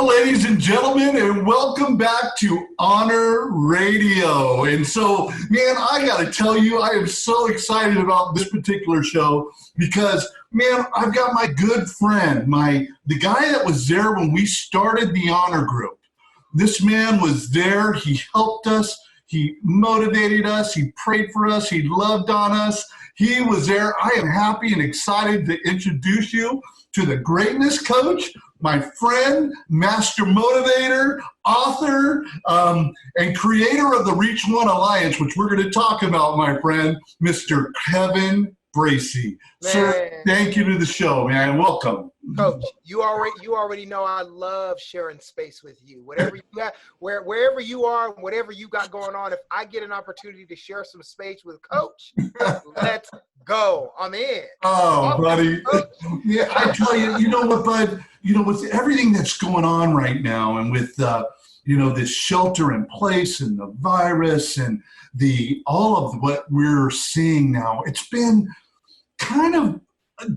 Hello, ladies and gentlemen, and welcome back to Honor Radio. And so, man, I got to tell you, I am so excited about this particular show because, man, I've got my good friend, the guy that was there when we started the Honor Group. This man was there. He helped us. He motivated us. He prayed for us. He loved on us. He was there. I am happy and excited to introduce you to the greatness coach, my friend, master motivator, author, and creator of the Reach One Alliance, which we're going to talk about, my friend, Mr. Kevin Bracy. Man. Sir, thank you to the show, man. Welcome. Coach, you already know I love sharing space with you. Whatever you got, wherever you are, whatever you got going on, if I get an opportunity to share some space with Coach, let's go. I'm in. Oh, buddy. Yeah, I tell you, you know what, bud? You know, with everything that's going on right now and with, this shelter in place and the virus and all of what we're seeing now, it's been kind of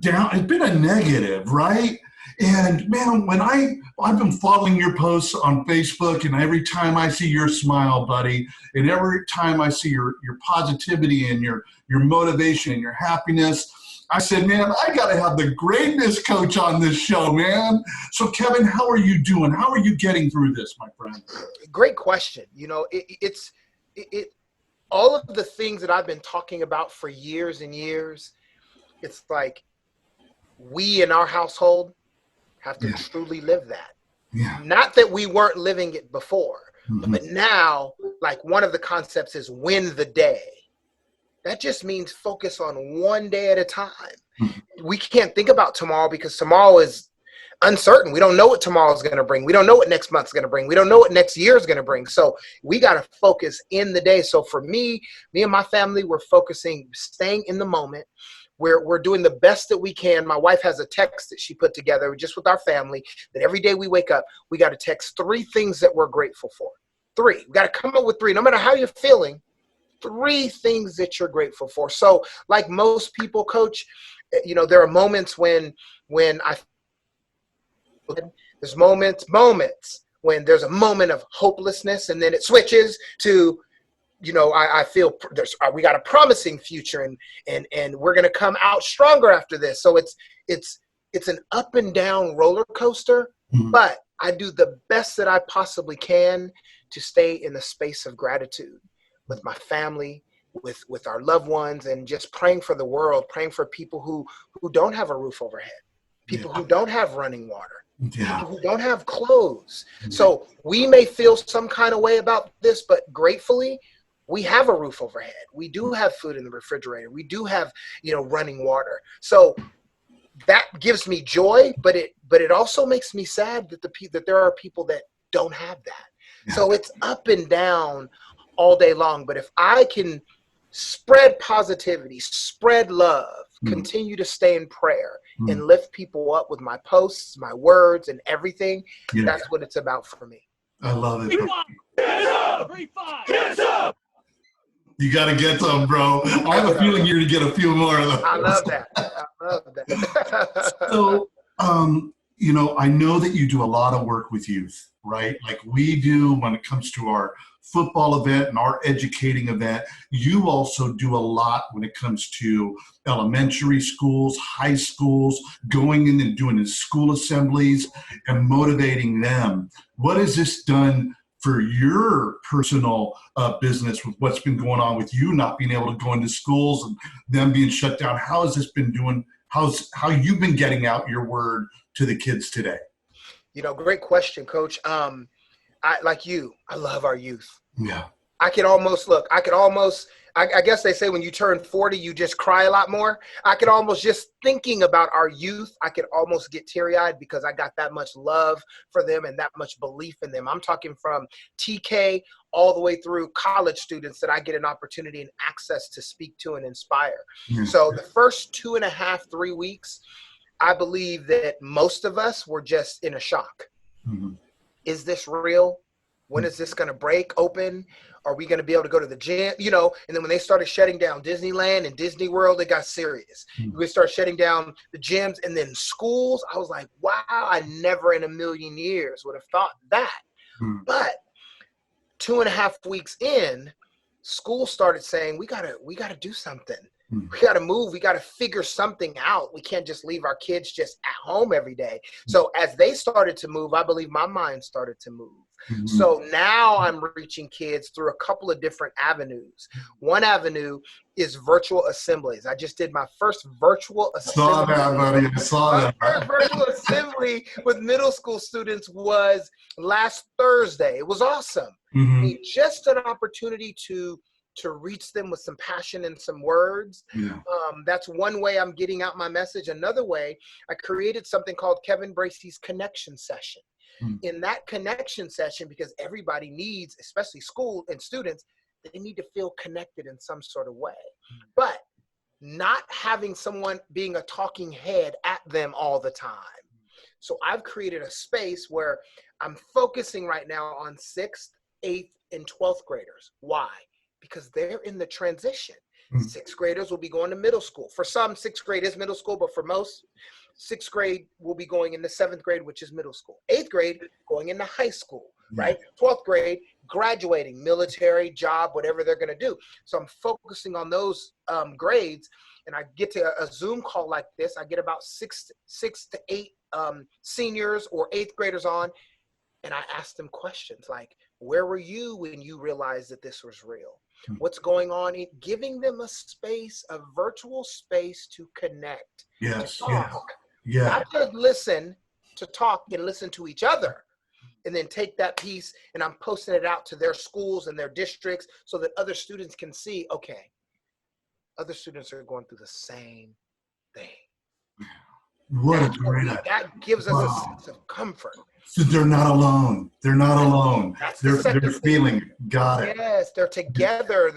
down. It's been a negative, right? And man, when I've been following your posts on Facebook, and every time I see your smile, buddy, and every time I see your positivity and your motivation and your happiness, I said, man, I got to have the greatness coach on this show, man. So Kevin, how are you doing? How are you getting through this, my friend? Great question. You know, it's all of the things that I've been talking about for years and years. It's like we in our household have to truly live that. Yeah. Not that we weren't living it before, but now, like, one of the concepts is win the day. That just means focus on one day at a time. We can't think about tomorrow because tomorrow is uncertain. We don't know what tomorrow is going to bring. We don't know what next month's going to bring. We don't know what next year is going to bring. So we got to focus in the day. So for me and my family, we're focusing, staying in the moment. We're doing the best that we can. My wife has a text that she put together just with our family that every day we wake up, we got to text 3 things that we're grateful for. 3. We got to come up with 3. No matter how you're feeling, 3 things that you're grateful for. So like most people, Coach, you know, there are moments when there's moments when there's a moment of hopelessness, and then it switches to, you know, I feel we got a promising future and we're going to come out stronger after this. So it's an up and down roller coaster, but I do the best that I possibly can to stay in the space of gratitude with my family, with our loved ones, and just praying for the world, praying for people who don't have a roof overhead, people who don't have running water, people who don't have clothes. So we may feel some kind of way about this, but gratefully, we have a roof overhead. We do have food in the refrigerator. We do have, running water. So that gives me joy, but it also makes me sad that there are people that don't have that. Yeah. So it's up and down all day long. But if I can spread positivity, spread love, continue to stay in prayer, and lift people up with my posts, my words, and everything, that's what it's about for me. I love it. Hands up! 3, 5. Hands up! You got to get some, bro. I have a feeling you're going to get a few more of those. I love that. So, I know that you do a lot of work with youth, right? Like we do when it comes to our football event and our educating event. You also do a lot when it comes to elementary schools, high schools, going in and doing the school assemblies and motivating them. What has this done for your personal business with what's been going on with you not being able to go into schools and them being shut down? How has this been doing? How you've been getting out your word to the kids today? Great question, Coach. I love our youth. Yeah. I guess they say when you turn 40, you just cry a lot more. I could almost, just thinking about our youth, I could almost get teary-eyed because I got that much love for them and that much belief in them. I'm talking from TK all the way through college students that I get an opportunity and access to speak to and inspire. Mm-hmm. So the first 2.5, 3 weeks, I believe that most of us were just in a shock. Mm-hmm. Is this real? When is this going to break open? Are we going to be able to go to the gym? You know, and then when they started shutting down Disneyland and Disney World, it got serious. We started shutting down the gyms and then schools. I was like, wow, I never in a million years would have thought that. But 2.5 weeks in, school started saying, we gotta do something. We got to move. We got to figure something out. We can't just leave our kids just at home every day. So as they started to move, I believe my mind started to move. So now I'm reaching kids through a couple of different avenues. One avenue is virtual assemblies. I just did my first virtual assembly. Saw that, buddy. I saw that. My first virtual assembly with middle school students was last Thursday. It was awesome. Just an opportunity to reach them with some passion and some words. That's one way I'm getting out my message. Another way, I created something called Kevin Bracy's Connection Session. In that connection session, because everybody needs, especially school and students, they need to feel connected in some sort of way. But not having someone being a talking head at them all the time. So I've created a space where I'm focusing right now on 6th, 8th, and 12th graders. Why? Because they're in the transition. 6th graders will be going to middle school. For some, 6th grade is middle school, but for most, 6th grade will be going into 7th grade, which is middle school. 8th grade going into high school, right? 12th grade graduating, military, job, whatever they're going to do. So I'm focusing on those grades, and I get to a Zoom call like this. I get about 6 to 8 seniors or 8th graders on, and I ask them questions like, where were you when you realized that this was real? What's going on? Giving them a space, a virtual space to connect, to talk. Not to listen, to talk and listen to each other. And then take that piece, and I'm posting it out to their schools and their districts so that other students can see, okay, other students are going through the same thing. That gives us a sense of comfort. So they're not alone. They're not alone. They're feeling. Got it. Yes, they're together.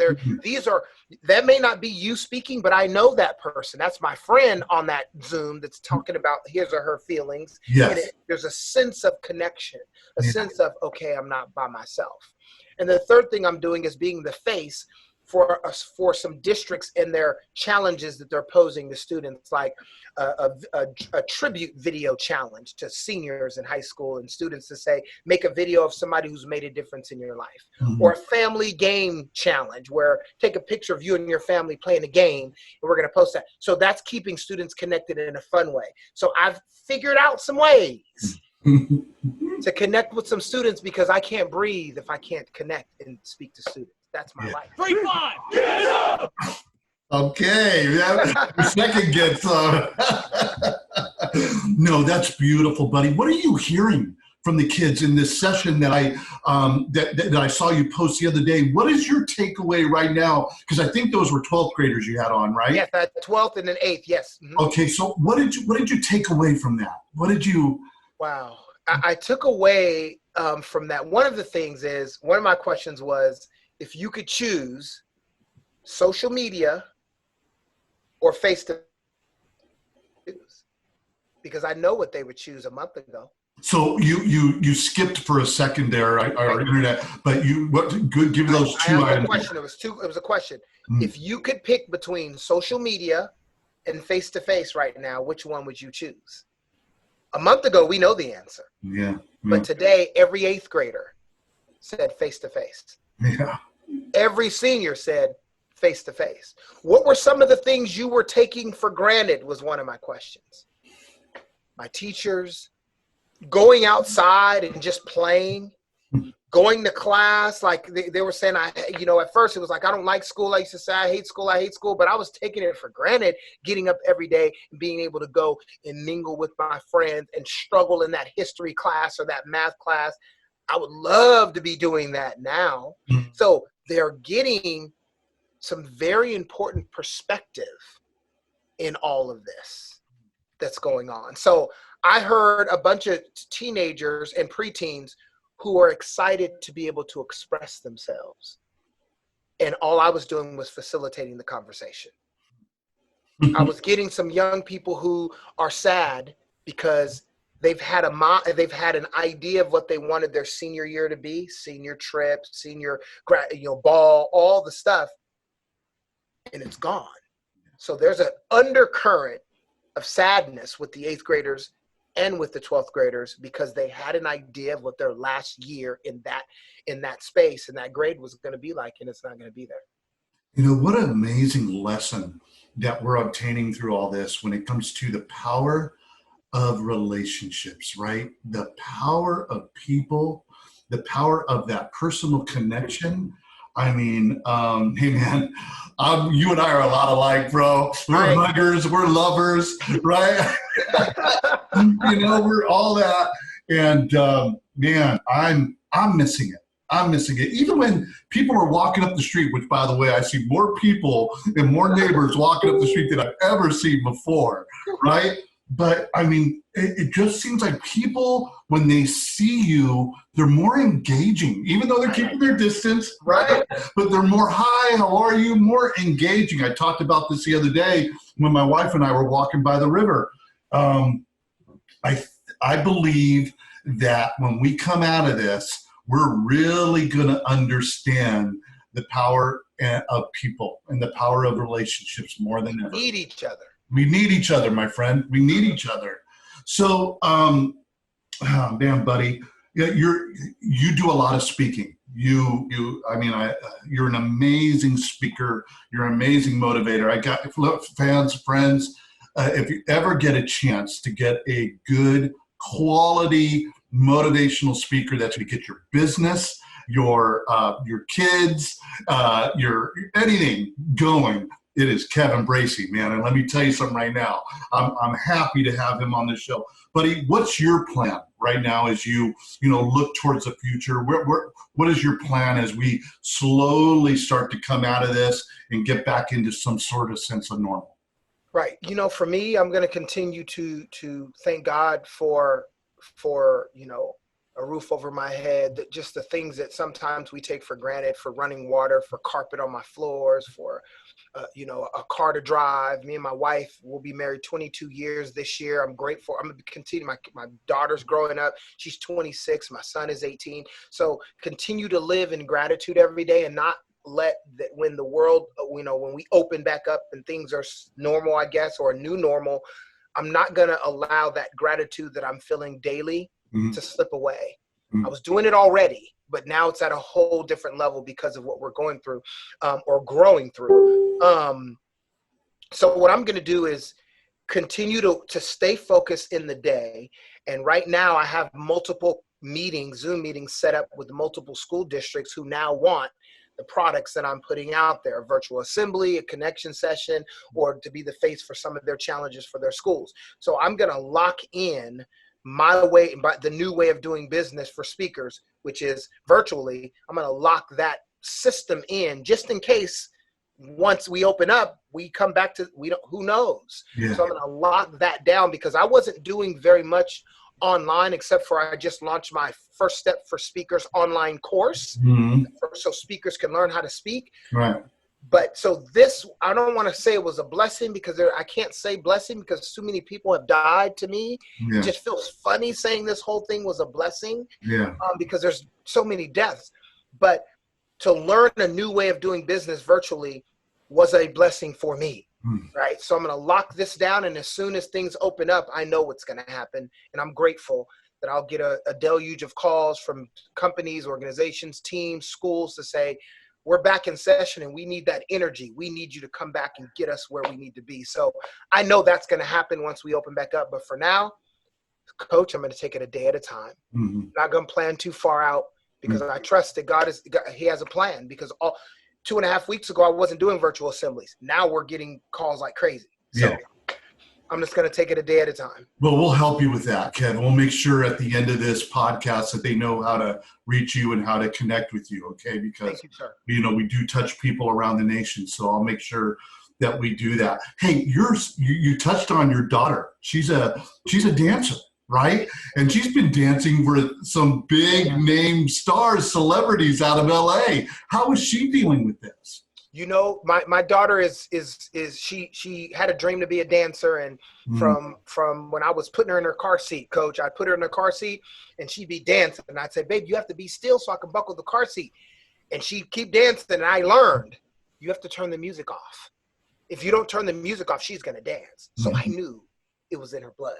That may not be you speaking, but I know that person. That's my friend on that Zoom that's talking about his or her feelings. Yes. There's a sense of connection, a sense of, okay, I'm not by myself. And the third thing I'm doing is being the face for some districts and their challenges that they're posing to students, like a tribute video challenge to seniors in high school and students to say, make a video of somebody who's made a difference in your life. Or a family game challenge where take a picture of you and your family playing a game, and we're going to post that. So that's keeping students connected in a fun way. So I've figured out some ways to connect with some students, because I can't breathe if I can't connect and speak to students. That's my life. 3-5. Get up. Okay, the second gets no, that's beautiful, buddy. What are you hearing from the kids in this session that I saw you post the other day? What is your takeaway right now? Because I think those were 12th graders you had on, right? Yes, 12th and then 8th. Yes. Okay, so what did you take away from that? What did you? Wow, I took away from that. One of the things is, one of my questions was, if you could choose social media or face-to-face, because I know what they would choose a month ago. So you skipped for a second there, our internet, but give those two items. It was a question. If you could pick between social media and face-to-face right now, which one would you choose? A month ago, we know the answer. Yeah. But today, every 8th grader said face-to-face. Yeah. Every senior said face-to-face. What were some of the things you were taking for granted was one of my questions. My teachers, going outside and just playing, going to class. Like they were saying, at first it was like, I don't like school. I used to say, I hate school, but I was taking it for granted, getting up every day and being able to go and mingle with my friends and struggle in that history class or that math class. I would love to be doing that now. So they're getting some very important perspective in all of this that's going on. So I heard a bunch of teenagers and preteens who are excited to be able to express themselves. And all I was doing was facilitating the conversation. I was getting some young people who are sad because they've had an idea of what they wanted their senior year to be, senior trip, senior ball, all the stuff, and it's gone. So there's an undercurrent of sadness with the 8th graders and with the 12th graders because they had an idea of what their last year in that space and that grade was going to be like, and it's not going to be there. You know, what an amazing lesson that we're obtaining through all this when it comes to the power of relationships, right? The power of people, the power of that personal connection. I mean, hey man, you and I are a lot alike, bro. We're huggers, we're lovers, right? You know, we're all that. And man, I'm missing it. I'm missing it. Even when people are walking up the street, which by the way, I see more people and more neighbors walking up the street than I've ever seen before, right? But I mean, it just seems like people, when they see you, they're more engaging, even though they're keeping their distance, right? But they're more, hi, how are you? More engaging. I talked about this the other day when my wife and I were walking by the river. I believe that when we come out of this, we're really going to understand the power of people and the power of relationships more than ever. We need each other. We need each other, my friend. We need each other. So, man, buddy, you do a lot of speaking. You're an amazing speaker. You're an amazing motivator. I got fans, friends. If you ever get a chance to get a good quality motivational speaker that's going to get your business, your kids, your anything going, it is Kevin Bracy, man. And let me tell you something right now. I'm happy to have him on the show. Buddy, what's your plan right now as you look towards the future? What is your plan as we slowly start to come out of this and get back into some sort of sense of normal? Right. You know, for me, I'm going to continue to thank God for a roof over my head, just the things that sometimes we take for granted, for running water, for carpet on my floors, for, a car to drive. Me and my wife will be married 22 years this year. I'm grateful. I'm going to continue. My daughter's growing up. She's 26. My son is 18. So continue to live in gratitude every day and not let that when the world, when we open back up and things are normal, I guess, or a new normal, I'm not going to allow that gratitude that I'm feeling daily to slip away. I was doing it already, but now it's at a whole different level because of what we're going through or growing through. So what I'm going to do is continue to stay focused in the day. And right now I have multiple Zoom meetings set up with multiple school districts who now want the products that I'm putting out there, a virtual assembly, a connection session, or to be the face for some of their challenges for their schools. So I'm going to lock in my way, the new way of doing business for speakers, which is virtually. I'm going to lock that system in just in case once we open up, we come back to, who knows? Yeah. So I'm going to lock that down because I wasn't doing very much online, except for I just launched my First Step for Speakers online course, so speakers can learn how to speak. Right. But so this, I don't want to say it was a blessing because I can't say blessing because so many people have died to me. Yeah. It just feels funny saying this whole thing was a blessing. Yeah. Because there's so many deaths. But to learn a new way of doing business virtually was a blessing for me. Right. So I'm going to lock this down. And as soon as things open up, I know what's going to happen. And I'm grateful that I'll get a deluge of calls from companies, organizations, teams, schools to say, we're back in session and we need that energy. We need you to come back and get us where we need to be. So I know that's going to happen once we open back up. But for now, Coach, I'm going to take it a day at a time. I'm not going to plan too far out because I trust that He has a plan because 2.5 weeks ago, I wasn't doing virtual assemblies. Now we're getting calls like crazy. So yeah. I'm just going to take it a day at a time. Well, we'll help you with that, Kevin. We'll make sure at the end of this podcast that they know how to reach you and how to connect with you, okay? Because, thank you, sir. We do touch people around the nation, so I'll make sure that we do that. Hey, you touched on your daughter. She's a dancer, right? And she's been dancing with some big name stars, celebrities out of LA. How is she dealing with this? My daughter is she had a dream to be a dancer, and from when I was putting her in her car seat, coach, I'd put her in her car seat and she'd be dancing, and I'd say, babe, you have to be still so I can buckle the car seat, and she'd keep dancing, and I learned you have to turn the music off. If you don't turn the music off, she's gonna dance. So I knew it was in her blood.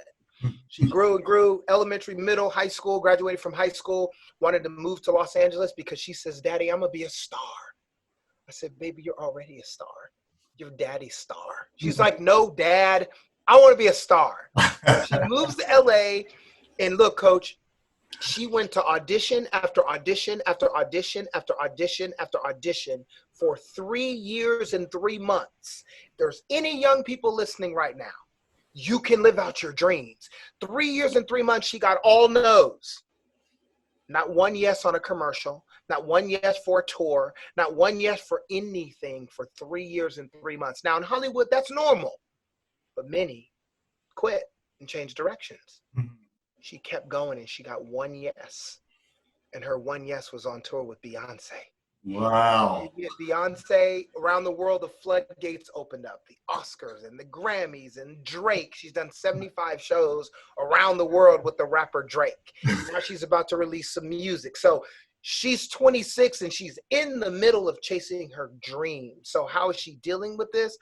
She grew and grew, elementary, middle, high school, graduated from high school, wanted to move to Los Angeles because she says, Daddy, I'm gonna be a star. I said, baby, you're already a star. You're daddy's star. She's like, no, Dad, I want to be a star. She moves to LA, and look, coach, she went to audition after audition after audition after audition after audition for 3 years and 3 months. If there's any young people listening right now, you can live out your dreams. 3 years and 3 months, she got all no's. Not one yes on a commercial, not one yes for a tour, not one yes for anything for 3 years and 3 months. Now in Hollywood, that's normal, but many quit and changed directions. She kept going and she got one yes. And her one yes was on tour with Beyonce. Wow. Beyonce around the world, the floodgates opened up, the Oscars and the Grammys and Drake. She's done 75 shows around the world with the rapper Drake. Now she's about to release some music. So she's 26 and she's in the middle of chasing her dream. So how is she dealing with this?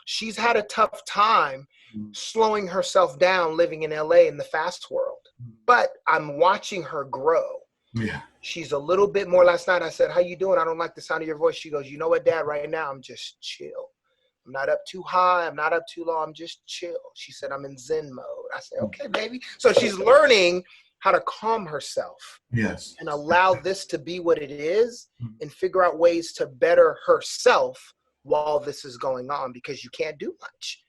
She's had a tough time slowing herself down living in LA in the fast world. But I'm watching her grow. Yeah. She's a little bit more. Last night I said, how you doing? I don't like the sound of your voice. She goes, you know what, Dad, right now I'm just chill. I'm not up too high. I'm not up too low. I'm just chill. She said, I'm in Zen mode. I said, okay, baby. So she's learning how to calm herself. Yes. And allow this to be what it is and figure out ways to better herself while this is going on, because you can't do much.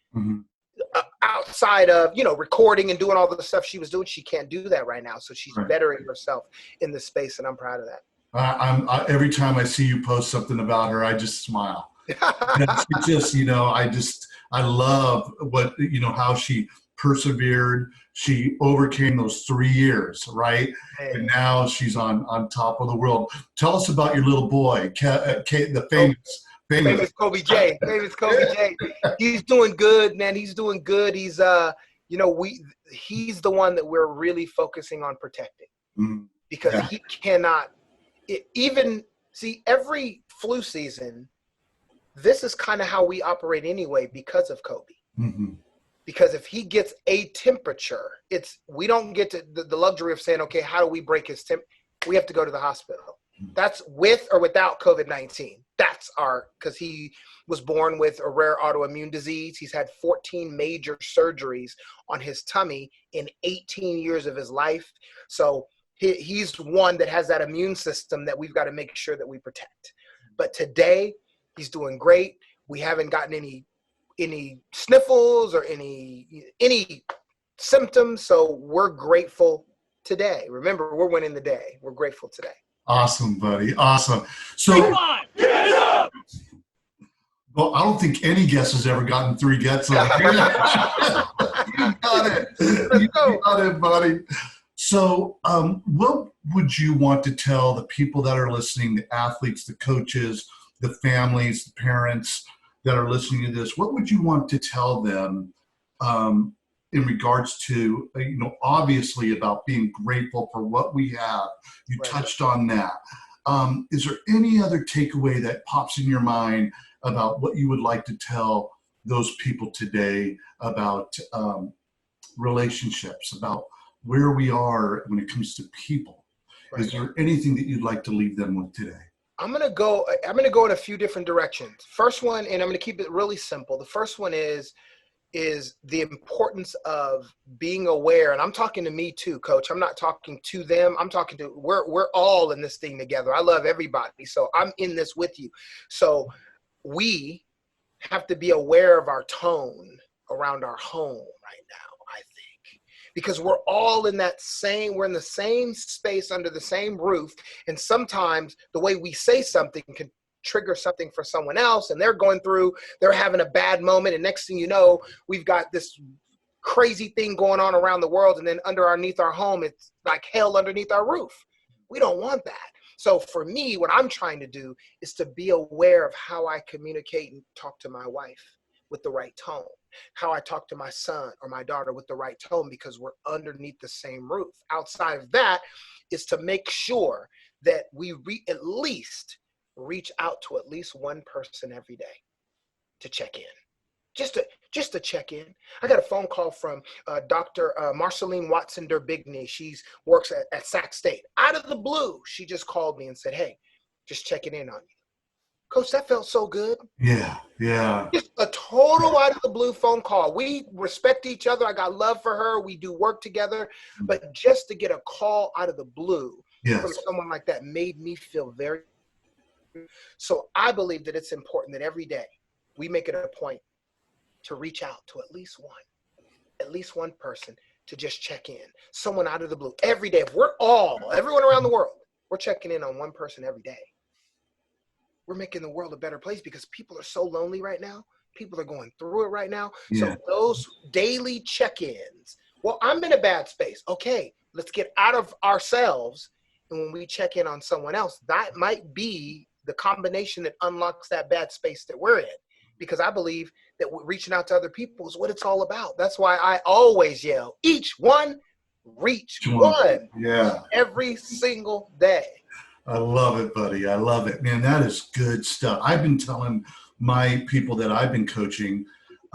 Outside of, recording and doing all the stuff she was doing, she can't do that right now. So she's bettering herself in this space, and I'm proud of that. Every time I see you post something about her, I just smile. It's just, I love what, how she persevered. She overcame those 3 years, right? Hey. And now she's on top of the world. Tell us about your little boy, the famous Kobe J. Famous Kobe J. He's doing good, man. He's doing good. He's he's the one that we're really focusing on protecting, because he cannot even see every flu season. This is kind of how we operate anyway because of Kobe. Because if he gets a temperature, we don't get to the luxury of saying, okay, how do we break his temp? We have to go to the hospital. That's with or without COVID-19. Because he was born with a rare autoimmune disease. He's had 14 major surgeries on his tummy in 18 years of his life. So he's one that has that immune system that we've got to make sure that we protect. But today, he's doing great. We haven't gotten any sniffles or any symptoms. So we're grateful today. Remember, we're winning the day. We're grateful today. Awesome, buddy. Awesome. So, Come on, get up! Well, I don't think any guest has ever gotten 3 gets on. You got it. You got it, buddy. So, what would you want to tell the people that are listening, the athletes, the coaches, the families, the parents that are listening to this? What would you want to tell them in regards to, obviously about being grateful for what we have? You touched on that. Is there any other takeaway that pops in your mind about what you would like to tell those people today about relationships, about where we are when it comes to people? Is there anything that you'd like to leave them with today? I'm gonna go in a few different directions. First one, and I'm gonna keep it really simple. The first one is the importance of being aware. And I'm talking to me too, coach. I'm not talking to them. I'm talking to, we're all in this thing together. I love everybody. So I'm in this with you. So we have to be aware of our tone around our home right now, I think, because we're all in we're in the same space under the same roof. And sometimes the way we say something can trigger something for someone else, and they're having a bad moment, and next thing you know, we've got this crazy thing going on around the world, and then underneath our home, it's like hell underneath our roof. We don't want that. So for me, what I'm trying to do is to be aware of how I communicate and talk to my wife with the right tone, how I talk to my son or my daughter with the right tone, because we're underneath the same roof. Outside of that is to make sure that we at least reach out to at least one person every day to check in. Just to check in. I got a phone call from Dr. Marceline Watson-Derbigny. She works at Sac State. Out of the blue, she just called me and said, hey, just checking in on you. Coach, that felt so good. Yeah. Just a total out of the blue phone call. We respect each other. I got love for her. We do work together. But just to get a call out of the blue from someone like that made me feel very. So I believe that it's important that every day we make it a point to reach out to at least one person to just check in. Someone out of the blue every day. If everyone around the world, we're checking in on one person every day. We're making the world a better place, because people are so lonely right now. People are going through it right now. Yeah. So those daily check-ins, well, I'm in a bad space. Okay, let's get out of ourselves. And when we check in on someone else, that might be the combination that unlocks that bad space that we're in. Because I believe that reaching out to other people is what it's all about. That's why I always yell, each one, reach one. Yeah. Every single day. I love it, buddy. I love it. Man, that is good stuff. I've been telling my people that I've been coaching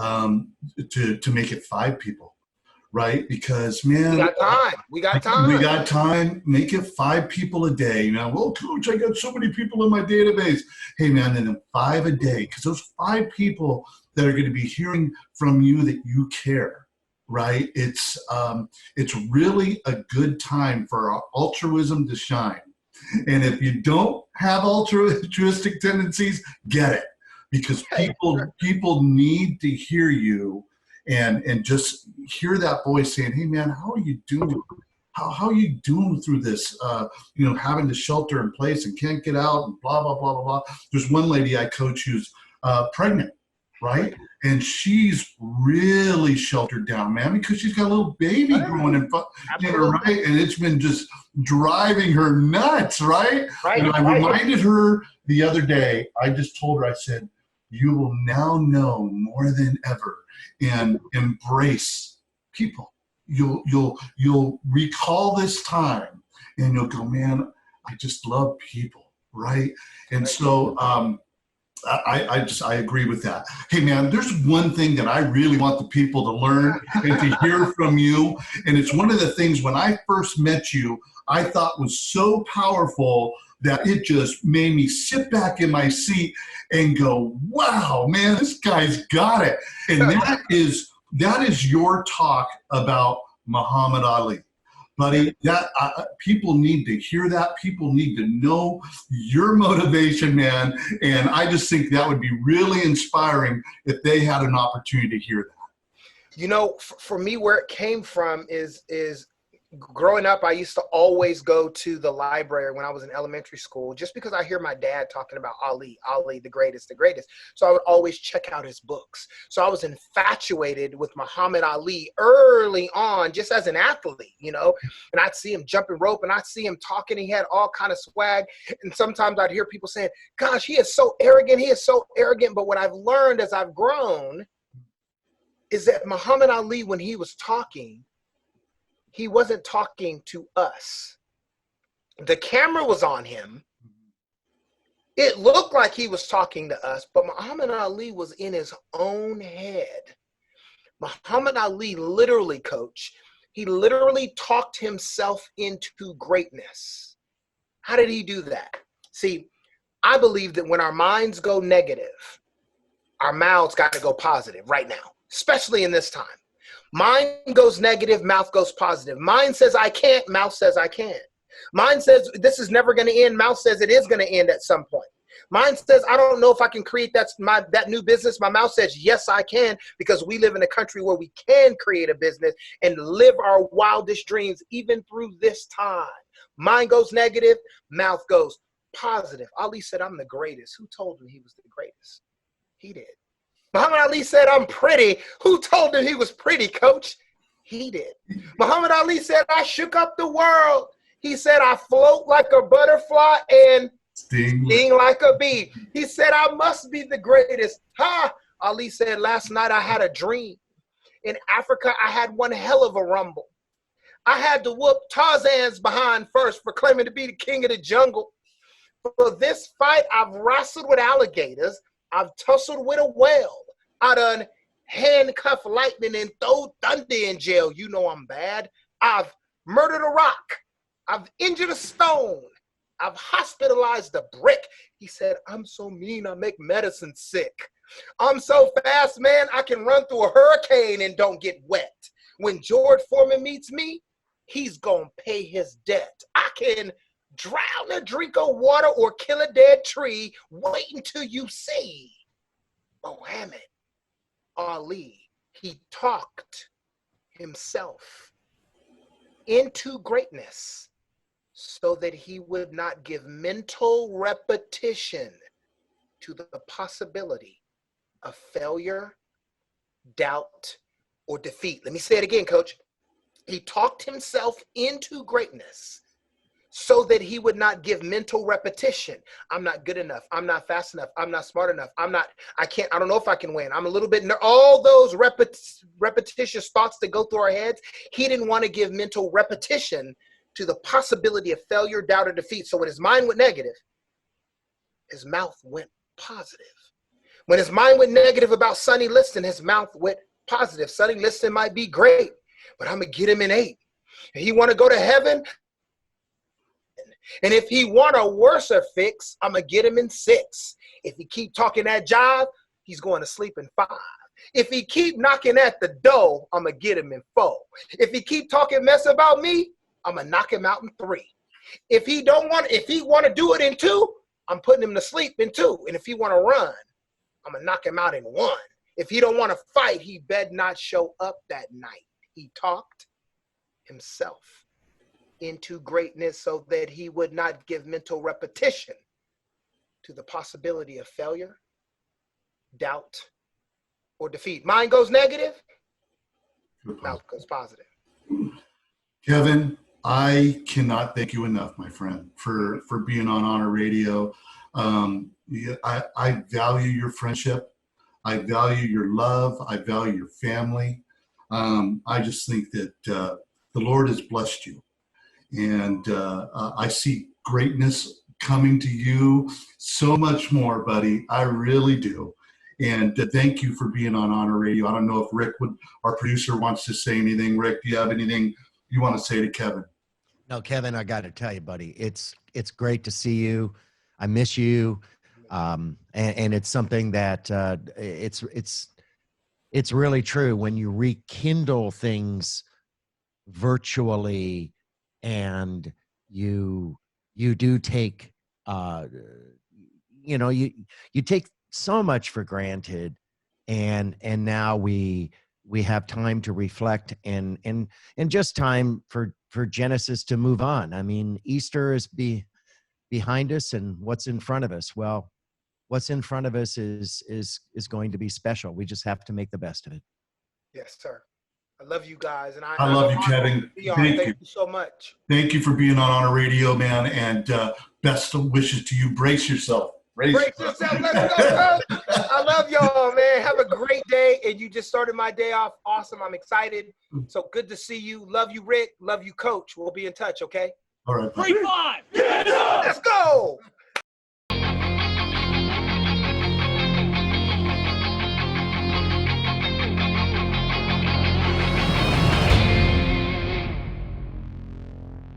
to make it 5 people, right? Because, man, we got time. Make it 5 people a day. You know, well, coach, I got so many people in my database. Hey, man, and then 5 a day, because those 5 people that are going to be hearing from you that you care, right? It's really a good time for altruism to shine. And if you don't have altruistic tendencies, get it, because people need to hear you and just hear that voice saying, hey, man, how are you doing? How are you doing through this, having to shelter in place and can't get out and blah, blah, blah, blah, blah. There's one lady I coach who's pregnant, right? And she's really sheltered down, man, because she's got a little baby growing in front of her, right? And it's been just driving her nuts, right? And I reminded her the other day, I just told her, I said, you will now know more than ever and embrace people. You'll recall this time and you'll go, man, I just love people, right? And so I agree with that. Hey, man, there's one thing that I really want the people to learn and to hear from you. And it's one of the things when I first met you, I thought was so powerful that it just made me sit back in my seat and go, wow, man, this guy's got it. And that is your talk about Muhammad Ali. Buddy, that people need to hear that. People need to know your motivation, man. And I just think that would be really inspiring if they had an opportunity to hear that. You know, for me, where it came from is growing up, I used to always go to the library when I was in elementary school, just because I hear my dad talking about Ali, the greatest. So I would always check out his books. So I was infatuated with Muhammad Ali early on, just as an athlete, and I'd see him jumping rope and I'd see him talking. He had all kind of swag. And sometimes I'd hear people saying, gosh, he is so arrogant. But what I've learned as I've grown is that Muhammad Ali, when he was talking, he wasn't talking to us. The camera was on him. It looked like he was talking to us, but Muhammad Ali was in his own head. Muhammad Ali literally, coach, he literally talked himself into greatness. How did he do that? See, I believe that when our minds go negative, our mouths got to go positive right now, especially in this time. Mind goes negative, mouth goes positive. Mind says I can't, mouth says I can. Mind says this is never going to end, mouth says it is going to end at some point. Mind says I don't know if I can create that new business. My mouth says yes, I can, because we live in a country where we can create a business and live our wildest dreams even through this time. Mind goes negative, mouth goes positive. Ali said I'm the greatest. Who told him he was the greatest? He did. Muhammad Ali said, I'm pretty. Who told him he was pretty, coach? He did. Muhammad Ali said, I shook up the world. He said, I float like a butterfly and Sting. sting like a bee. He said, I must be the greatest. Ha! Ali said, last night I had a dream. In Africa, I had one hell of a rumble. I had to whoop Tarzan's behind first for claiming to be the king of the jungle. For this fight, I've wrestled with alligators. I've tussled with a whale. I done handcuffed lightning and throw thunder in jail. You know I'm bad. I've murdered a rock. I've injured a stone. I've hospitalized a brick. He said, I'm so mean I make medicine sick. I'm so fast, man, I can run through a hurricane and don't get wet. When George Foreman meets me, he's gonna pay his debt. I can drown a drink of water or kill a dead tree. Wait until you see Muhammad Ali. He talked himself into greatness so that he would not give mental repetition to the possibility of failure, doubt, or defeat. Let me say it again, coach. He talked himself into greatness so that he would not give mental repetition. I'm not good enough. I'm not fast enough. I'm not smart enough. I don't know if I can win. I'm a little bit, all those repetitious thoughts that go through our heads. He didn't want to give mental repetition to the possibility of failure, doubt, or defeat. So when his mind went negative, his mouth went positive. When his mind went negative about Sonny Liston, his mouth went positive. Sonny Liston might be great, but I'm going to get him in 8. If he want to go to heaven, and if he want a worser fix, I'm going to get him in 6. If he keep talking that jive, he's going to sleep in 5. If he keep knocking at the door, I'm going to get him in 4. If he keep talking mess about me, I'm going to knock him out in 3. If he want to do it in 2, I'm putting him to sleep in 2. And if he want to run, I'm going to knock him out in 1. If he don't want to fight, he better not show up that night. He talked himself into greatness so that he would not give mental repetition to the possibility of failure, doubt, or defeat. Mind goes negative, mouth goes positive. Kevin, I cannot thank you enough, my friend, for being on Honor Radio. I value your friendship. I value your love. I value your family. I just think that the Lord has blessed you. And I see greatness coming to you, so much more, buddy. I really do. And thank you for being on Honor Radio. I don't know if Rick, our producer, wants to say anything. Rick, do you have anything you want to say to Kevin? No, Kevin, I got to tell you, buddy, it's great to see you. I miss you. And it's something that it's really true when you rekindle things virtually, and you do take you take so much for granted, and now we have time to reflect and just time for Genesis to move on. I mean, Easter is behind us, and what's in front of us? Well, what's in front of us is going to be special. We just have to make the best of it. Yes, sir. I love you guys. And I love you, Kevin. Thank you so much. Thank you for being on Honor Radio, man. And best of wishes to you. Brace yourself. Brace yourself. Let's go, coach. I love y'all, man. Have a great day. And you just started my day off awesome. I'm excited. So good to see you. Love you, Rick. Love you, coach. We'll be in touch, okay? All right. 3-5. Get up. Let's go.